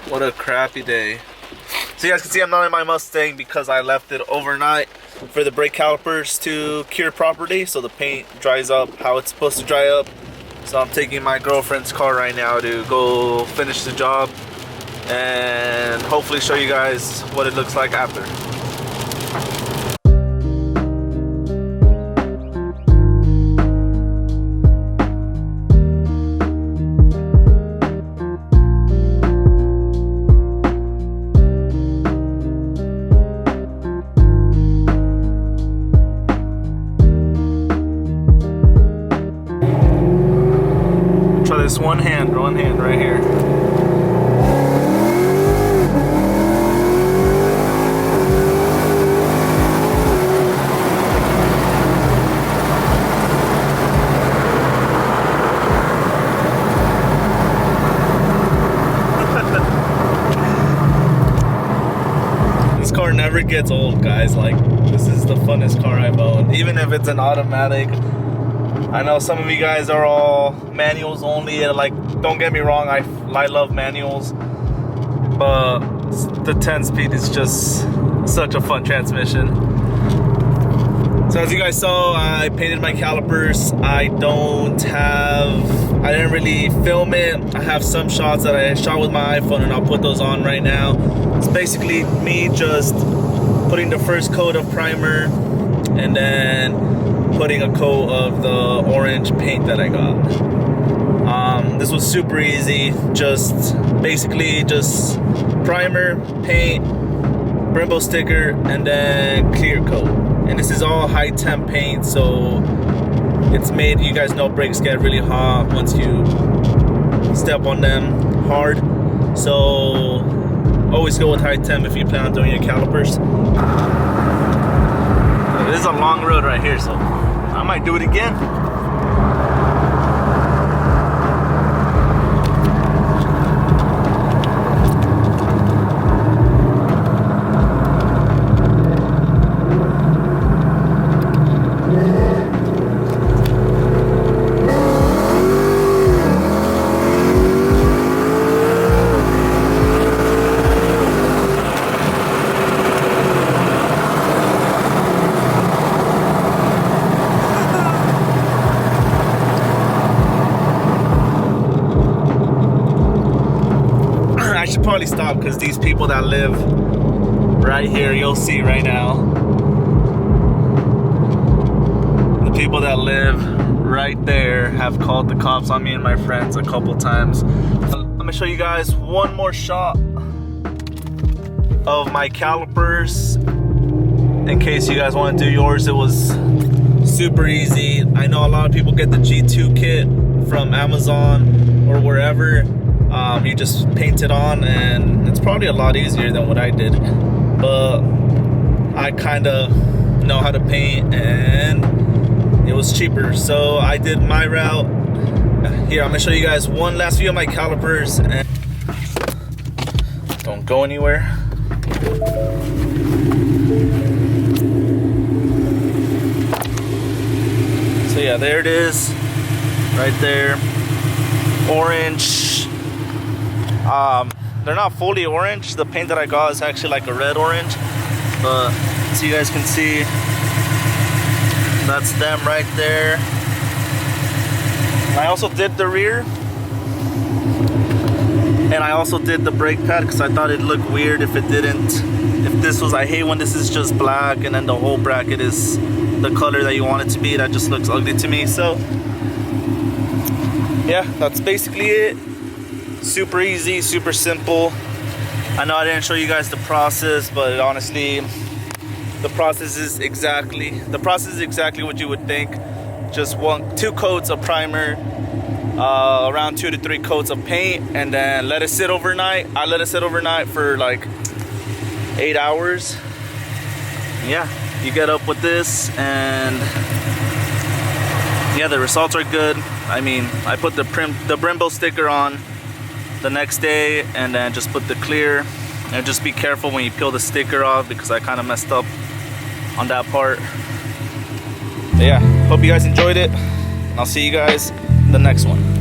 What a crappy day. So you guys can see I'm not in my Mustang because I left it overnight for the brake calipers to cure properly, so the paint dries up how it's supposed to dry up. So I'm taking my girlfriend's car right now to go finish the job and hopefully show you guys what it looks like after. Try this one hand right here. This car never gets old, guys. Like, this is the funnest car I've owned, even if it's an automatic. I know some of you guys are all manuals only, and like, don't get me wrong, I love manuals, but the 10-speed is just such a fun transmission. So as you guys saw, I painted my calipers. I didn't really film it. I have some shots that I shot with my iPhone, and I'll put those on right now. It's basically me just putting the first coat of primer and then putting a coat of the orange paint that I got. This was super easy. Basically just primer, paint, Brembo sticker, and then clear coat. And this is all high temp paint, so it's made, you guys know brakes get really hot once you step on them hard. So always go with high temp if you plan on doing your calipers. This is a long road right here, so I might do it again. I should probably stop because these people that live right here, you'll see right now, the people that live right there have called the cops on me and my friends a couple times. I'm gonna show you guys one more shot of my calipers in case you guys want to do yours. It was super easy. I know a lot of people get the G2 kit from Amazon or wherever. You just paint it on, and it's probably a lot easier than what I did, but I kind of know how to paint and it was cheaper, so I did my route. Here, I'm gonna show you guys one last view of my calipers, and don't go anywhere. So yeah, there it is right there, orange. They're not fully orange. The paint that I got is actually like a red orange, but so you guys can see, that's them right there. I also did the rear, and I also did the brake pad because I thought it'd look weird if it didn't. If this was, I hate when this is just black and then the whole bracket is the color that you want it to be. That just looks ugly to me. So yeah, that's basically it. Super easy, super simple. I know I didn't show you guys the process, but honestly, the process is exactly what you would think. Just 2 coats of primer, around 2 to 3 coats of paint, and then let it sit overnight. I let it sit overnight for like 8 hours. Yeah, you get up with this, and yeah, the results are good. I mean, I put the Brembo sticker on the next day, and then just put the clear, and just be careful when you peel the sticker off because I kind of messed up on that part. But yeah, hope you guys enjoyed it, and I'll see you guys in the next one.